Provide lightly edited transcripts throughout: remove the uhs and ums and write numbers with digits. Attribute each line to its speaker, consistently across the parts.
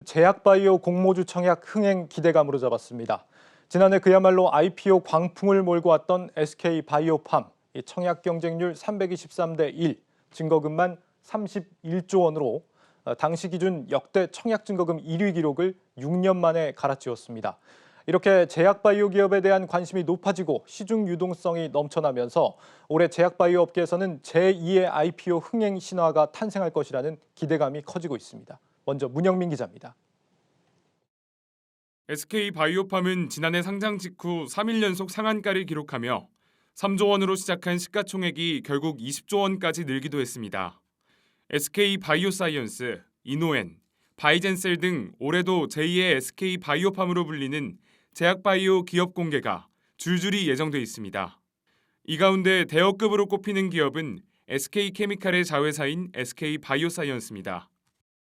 Speaker 1: 제약바이오 공모주 청약 흥행 기대감으로 잡았습니다. 지난해 그야말로 IPO 광풍을 몰고 왔던 SK바이오팜, 청약 경쟁률 323대 1, 증거금만 31조 원으로 당시 기준 역대 청약 증거금 1위 기록을 6년 만에 갈아치웠습니다. 이렇게 제약바이오 기업에 대한 관심이 높아지고 시중 유동성이 넘쳐나면서 올해 제약바이오 업계에서는 제2의 IPO 흥행 신화가 탄생할 것이라는 기대감이 커지고 있습니다. 먼저 문영민 기자입니다.
Speaker 2: SK바이오팜은 지난해 상장 직후 3일 연속 상한가를 기록하며 3조 원으로 시작한 시가총액이 결국 20조 원까지 늘기도 했습니다. SK바이오사이언스, 이노엔, 바이젠셀 등 올해도 제2의 SK바이오팜으로 불리는 제약바이오 기업 공개가 줄줄이 예정돼 있습니다. 이 가운데 대여급으로 꼽히는 기업은 SK케미칼의 자회사인 SK바이오사이언스입니다.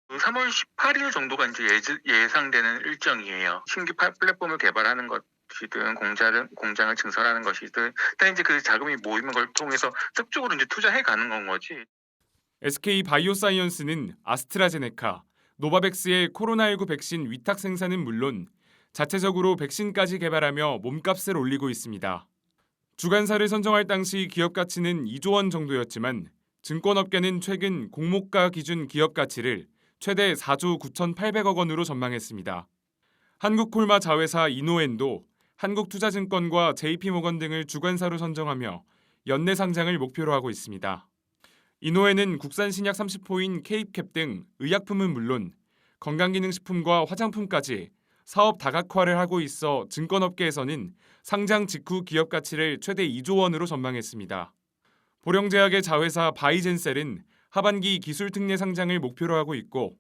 Speaker 3: 3월 18일 정도가 이제 예상되는 일정이에요. 신규 플랫폼을 개발하는 것이든 공장을 증설하는 것이든 일단 이제 그 자금이 모이는 걸 통해서 쪽쪽으로 이제 투자해 가는 건 거지.
Speaker 2: SK바이오사이언스는 아스트라제네카, 노바백스의 코로나19 백신 위탁 생산은 물론 자체적으로 백신까지 개발하며 몸값을 올리고 있습니다. 주관사를 선정할 당시 기업 가치는 2조 원 정도였지만 증권업계는 최근 공모가 기준 기업 가치를 최대 4조 9,800억 원으로 전망했습니다. 한국콜마 자회사 이노엔도 한국투자증권과 JP모건 등을 주관사로 선정하며 연내 상장을 목표로 하고 있습니다. 이노엔은 국산 신약 30호인 케이캡 등 의약품은 물론 건강기능식품과 화장품까지 사업 다각화를 하고 있어 증권업계에서는 상장 직후 기업 가치를 최대 2조 원으로 전망했습니다. 보령제약의 자회사 바이젠셀은 하반기 기술 특례 상장을 목표로 하고 있고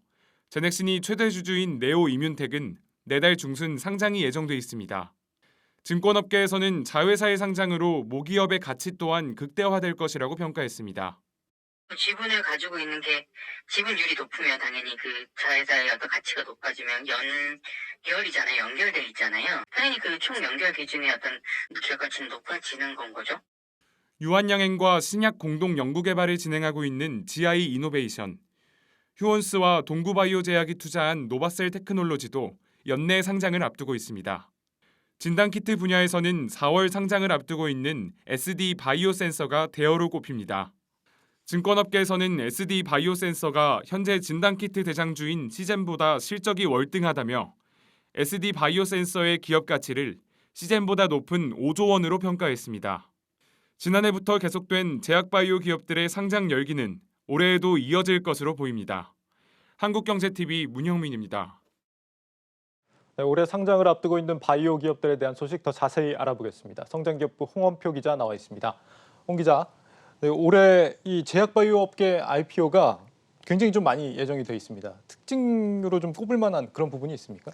Speaker 2: 제넥신이 최대 주주인 네오이뮨텍은 내달 중순 상장이 예정돼 있습니다. 증권업계에서는 자회사의 상장으로 모기업의 가치 또한 극대화될 것이라고 평가했습니다.
Speaker 4: 지분을 가지고 있는 게 지분율이 높으면 당연히 그 자회사의 어떤 가치가 높아지면 연결이잖아요. 연결돼 있잖아요. 당연히 그 총 연결 기준의 어떤 기업 가치는 높아지는 건 거죠.
Speaker 2: 유한양행과 신약 공동 연구개발을 진행하고 있는 GI 이노베이션, 휴원스와 동구바이오제약이 투자한 노바셀 테크놀로지도 연내 상장을 앞두고 있습니다. 진단키트 분야에서는 4월 상장을 앞두고 있는 SD 바이오센서가 대어로 꼽힙니다. 증권업계에서는 SD 바이오센서가 현재 진단키트 대장주인 시젠보다 실적이 월등하다며 SD 바이오센서의 기업 가치를 시젠보다 높은 5조 원으로 평가했습니다. 지난해부터 계속된 제약바이오 기업들의 상장 열기는 올해에도 이어질 것으로 보입니다. 한국경제TV 문형민입니다.
Speaker 1: 네, 올해 상장을 앞두고 있는 바이오 기업들에 대한 소식 더 자세히 알아보겠습니다. 성장기업부 홍원표 기자 나와 있습니다. 홍 기자, 네, 올해 이 제약바이오 업계 IPO가 굉장히 좀 많이 예정이 돼 있습니다. 특징으로 좀 꼽을 만한 그런 부분이 있습니까?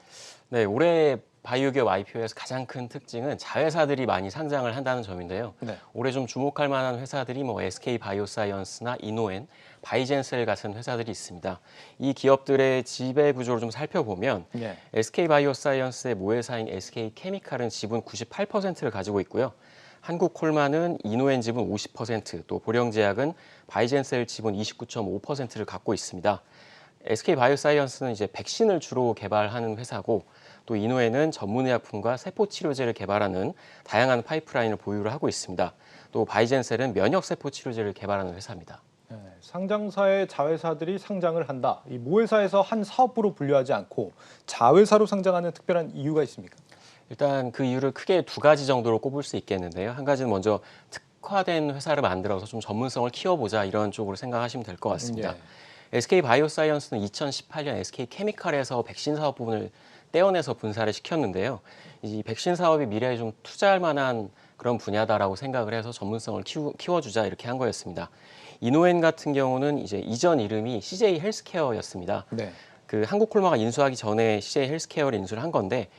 Speaker 5: 네, 올해 바이오 기업 IPO에서 가장 큰 특징은 자회사들이 많이 상장을 한다는 점인데요.
Speaker 1: 네.
Speaker 5: 올해 좀 주목할 만한 회사들이 SK바이오사이언스나 이노엔, 바이젠셀 같은 회사들이 있습니다. 이 기업들의 지배 구조를 좀 살펴보면
Speaker 1: 네.
Speaker 5: SK바이오사이언스의 모회사인 SK케미칼은 지분 98%를 가지고 있고요. 한국콜마는 이노엔 지분 50%, 또 보령제약은 바이젠셀 지분 29.5%를 갖고 있습니다. SK바이오사이언스는 이제 백신을 주로 개발하는 회사고, 또 이노엔은 전문의약품과 세포치료제를 개발하는 다양한 파이프라인을 보유를 하고 있습니다. 또 바이젠셀은 면역세포치료제를 개발하는 회사입니다.
Speaker 1: 네, 상장사의 자회사들이 상장을 한다. 이 모회사에서 한 사업부로 분류하지 않고 자회사로 상장하는 특별한 이유가 있습니까?
Speaker 5: 일단 그 이유를 크게 두 가지 정도로 꼽을 수 있겠는데요. 한 가지는 먼저 특화된 회사를 만들어서 좀 전문성을 키워보자, 이런 쪽으로 생각하시면 될 것 같습니다. SK바이오사이언스는 2018년 SK케미칼에서 백신 사업 부분을 떼어내서 분사를 시켰는데요. 이 백신 사업이 미래에 좀 투자할 만한 그런 분야다라고 생각을 해서 전문성을 키워주자, 이렇게 한 거였습니다. 이노엔 같은 경우는 이제 이전 이름이 CJ 헬스케어였습니다.
Speaker 1: 네.
Speaker 5: 그 한국콜마가 인수하기 전에 CJ 헬스케어를 인수를 한 건데,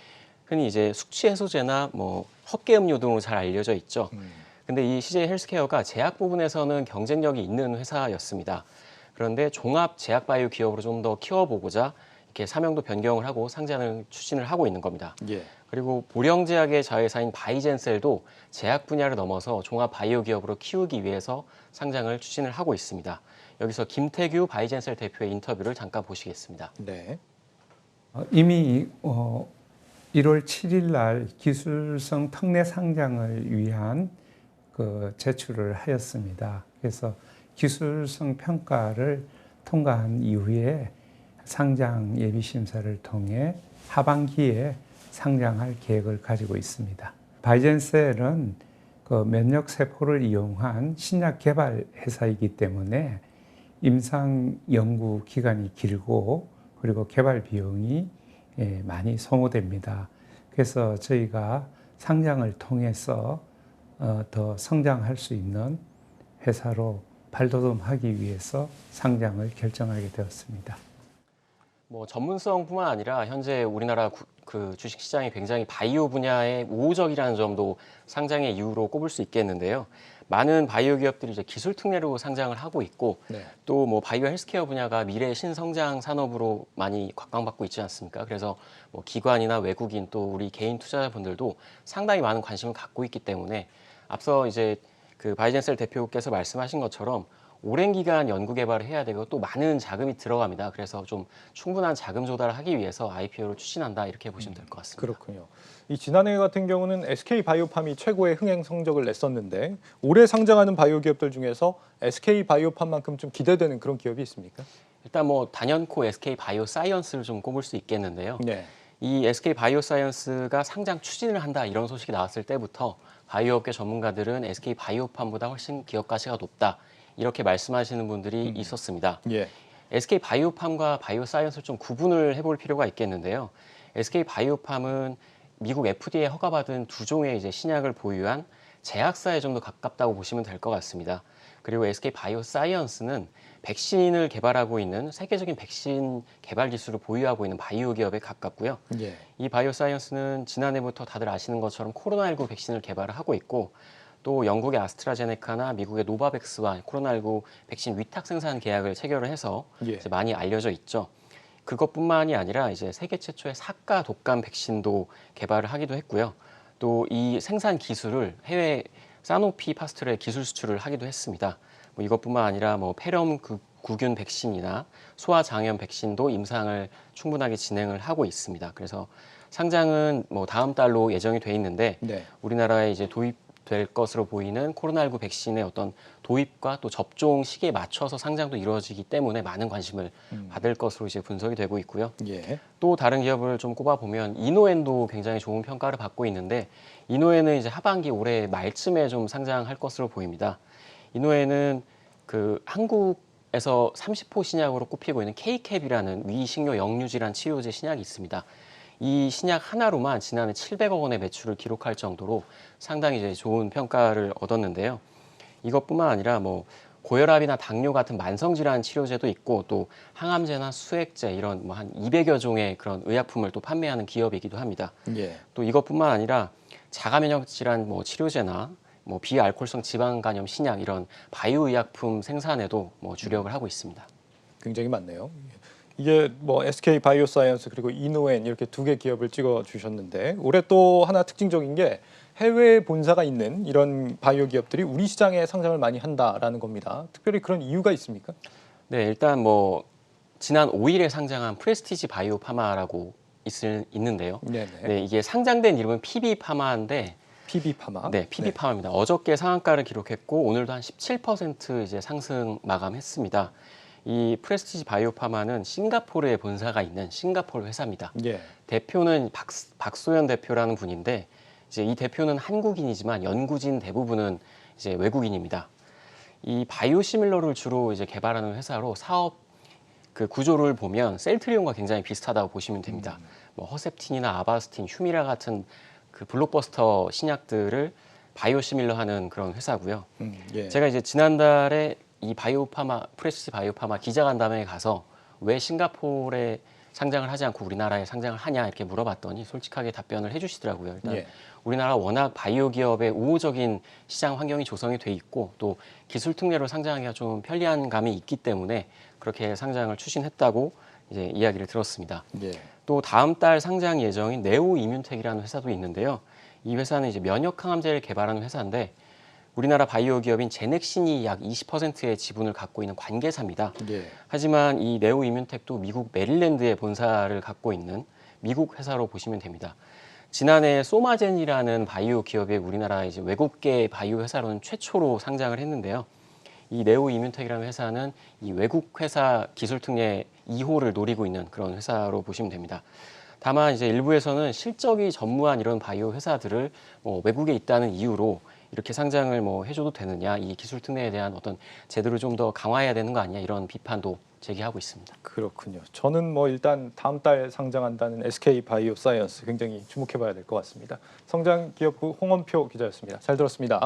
Speaker 5: 흔히 이제 숙취 해소제나 헛개 음료 등으로 잘 알려져 있죠. 근데 이 CJ 헬스케어가 제약 부분에서는 경쟁력이 있는 회사였습니다. 그런데 종합 제약 바이오 기업으로 좀 더 키워보고자 이렇게 사명도 변경을 하고 상장을 추진을 하고 있는 겁니다.
Speaker 1: 예.
Speaker 5: 그리고 보령제약의 자회사인 바이젠셀도 제약 분야를 넘어서 종합 바이오 기업으로 키우기 위해서 상장을 추진을 하고 있습니다. 여기서 김태규 바이젠셀 대표의 인터뷰를 잠깐 보시겠습니다.
Speaker 1: 네.
Speaker 6: 이미 1월 7일 날 기술성 특례 상장을 위한 제출을 하였습니다. 그래서 기술성 평가를 통과한 이후에 상장 예비 심사를 통해 하반기에 상장할 계획을 가지고 있습니다. 바이젠셀은 면역 세포를 이용한 신약 개발 회사이기 때문에 임상 연구 기간이 길고 그리고 개발 비용이 많이 소모됩니다. 그래서 저희가 상장을 통해서 더 성장할 수 있는 회사로 발돋움하기 위해서 상장을 결정하게 되었습니다.
Speaker 5: 뭐 전문성뿐만 아니라 현재 우리나라 그 주식시장이 굉장히 바이오 분야에 우호적이라는 점도 상장의 이유로 꼽을 수 있겠는데요. 많은 바이오 기업들이 이제 기술 특례로 상장을 하고 있고
Speaker 1: 네.
Speaker 5: 또 뭐 바이오 헬스케어 분야가 미래 신성장 산업으로 많이 각광받고 있지 않습니까? 그래서 뭐 기관이나 외국인 또 우리 개인 투자자분들도 상당히 많은 관심을 갖고 있기 때문에 앞서 이제 그 바이젠셀 대표께서 말씀하신 것처럼 오랜 기간 연구 개발을 해야 되고 또 많은 자금이 들어갑니다. 그래서 좀 충분한 자금 조달을 하기 위해서 IPO를 추진한다 이렇게 보시면 될 것 같습니다.
Speaker 1: 그렇군요. 이 지난해 같은 경우는 SK 바이오팜이 최고의 흥행 성적을 냈었는데 올해 상장하는 바이오 기업들 중에서 SK 바이오팜만큼 좀 기대되는 그런 기업이 있습니까?
Speaker 5: 일단 뭐 단연코 SK 바이오사이언스를 좀 꼽을 수 있겠는데요.
Speaker 1: 네.
Speaker 5: 이 SK 바이오사이언스가 상장 추진을 한다 이런 소식이 나왔을 때부터 바이오업계 전문가들은 SK 바이오팜보다 훨씬 기업 가치가 높다 이렇게 말씀하시는 분들이 있었습니다.
Speaker 1: 예.
Speaker 5: SK 바이오팜과 바이오사이언스를 좀 구분을 해볼 필요가 있겠는데요. SK 바이오팜은 미국 FDA 허가받은 2종의 이제 신약을 보유한 제약사에 좀 더 가깝다고 보시면 될 것 같습니다. 그리고 SK 바이오사이언스는 백신을 개발하고 있는 세계적인 백신 개발 기술을 보유하고 있는 바이오 기업에 가깝고요.
Speaker 1: 예.
Speaker 5: 이 바이오사이언스는 지난해부터 다들 아시는 것처럼 코로나19 백신을 개발을 하고 있고 또 영국의 아스트라제네카나 미국의 노바백스와 코로나19 백신 위탁 생산 계약을 체결을 해서
Speaker 1: 예.
Speaker 5: 이제 많이 알려져 있죠. 그것뿐만이 아니라 이제 세계 최초의 사가 독감 백신도 개발을 하기도 했고요. 또 이 생산 기술을 해외 사노피 파스트레 기술 수출을 하기도 했습니다. 뭐 이것뿐만 아니라 뭐 폐렴 구균 백신이나 소아장염 백신도 임상을 충분하게 진행을 하고 있습니다. 그래서 상장은 뭐 다음 달로 예정이 돼 있는데
Speaker 1: 네.
Speaker 5: 우리나라에 이제 도입될 것으로 보이는 코로나19 백신의 어떤 도입과 또 접종 시기에 맞춰서 상장도 이루어지기 때문에 많은 관심을 받을 것으로 이제 분석이 되고 있고요.
Speaker 1: 예.
Speaker 5: 또 다른 기업을 좀 꼽아보면 이노엔도 굉장히 좋은 평가를 받고 있는데 이노엔은 이제 하반기 올해 말쯤에 좀 상장할 것으로 보입니다. 이노엔은 그 한국에서 30호 신약으로 꼽히고 있는 K캡이라는 위식료 역류질환 치료제 신약이 있습니다. 이 신약 하나로만 지난해 700억 원의 매출을 기록할 정도로 상당히 이제 좋은 평가를 얻었는데요. 이것뿐만 아니라 뭐 고혈압이나 당뇨 같은 만성 질환 치료제도 있고 또 항암제나 수액제 이런 뭐 한 200여 종의 그런 의약품을 또 판매하는 기업이기도 합니다.
Speaker 1: 예.
Speaker 5: 또 이것뿐만 아니라 자가 면역 질환 뭐 치료제나 뭐 비알코올성 지방 간염 신약 이런 바이오 의약품 생산에도 뭐 주력을 하고 있습니다.
Speaker 1: 굉장히 많네요. 이게 뭐 SK 바이오사이언스 그리고 이노엔 이렇게 2개 기업을 찍어 주셨는데 올해 또 하나 특징적인 게 해외 본사가 있는 이런 바이오 기업들이 우리 시장에 상장을 많이 한다라는 겁니다. 특별히 그런 이유가 있습니까?
Speaker 5: 네, 일단 뭐 지난 5일에 상장한 프레스티지 바이오 파마라고 있는데요.
Speaker 1: 네네.
Speaker 5: 네, 이게 상장된 이름은 PB 파마인데
Speaker 1: PB 파마.
Speaker 5: 네, PB 파마입니다. 어저께 상한가를 기록했고 오늘도 한 17% 이제 상승 마감했습니다. 이 프레스티지 바이오 파마는 싱가포르에 본사가 있는 싱가포르 회사입니다.
Speaker 1: 예.
Speaker 5: 대표는 박소연 대표라는 분인데 이제 이 대표는 한국인이지만 연구진 대부분은 이제 외국인입니다. 이 바이오시밀러를 주로 이제 개발하는 회사로 사업 그 구조를 보면 셀트리온과 굉장히 비슷하다고 보시면 됩니다. 뭐 허셉틴이나 아바스틴, 휴미라 같은 그 블록버스터 신약들을 바이오시밀러하는 그런 회사고요.
Speaker 1: 예.
Speaker 5: 제가 이제 지난달에 이 프레스티지 바이오파마 기자간담회에 가서 왜 싱가포르에 상장을 하지 않고 우리나라에 상장을 하냐 이렇게 물어봤더니 솔직하게 답변을 해주시더라고요. 일단
Speaker 1: 예.
Speaker 5: 우리나라 워낙 바이오 기업의 우호적인 시장 환경이 조성이 돼 있고 또 기술 특례로 상장하기가 좀 편리한 감이 있기 때문에 그렇게 상장을 추진했다고 이제 이야기를 들었습니다.
Speaker 1: 예.
Speaker 5: 또 다음 달 상장 예정인 네오 이뮨텍이라는 회사도 있는데요. 이 회사는 이제 면역 항암제를 개발하는 회사인데 우리나라 바이오 기업인 제넥신이 약 20%의 지분을 갖고 있는 관계사입니다.
Speaker 1: 예.
Speaker 5: 하지만 이 네오 이뮨텍도 미국 메릴랜드에 본사를 갖고 있는 미국 회사로 보시면 됩니다. 지난해 소마젠이라는 바이오 기업의 우리나라 이제 외국계 바이오 회사로는 최초로 상장을 했는데요. 이 네오 이뮨텍이라는 회사는 이 외국 회사 기술 특례 2호를 노리고 있는 그런 회사로 보시면 됩니다. 다만 이제 일부에서는 실적이 전무한 이런 바이오 회사들을 외국에 있다는 이유로 이렇게 상장을 해줘도 되느냐, 이 기술 특례에 대한 어떤 제도를 좀 더 강화해야 되는 거 아니냐 이런 비판도 제기하고 있습니다.
Speaker 1: 그렇군요. 저는 일단 다음 달 상장한다는 SK 바이오 사이언스 굉장히 주목해봐야 될 것 같습니다. 성장기업부 홍원표 기자였습니다. 잘 들었습니다.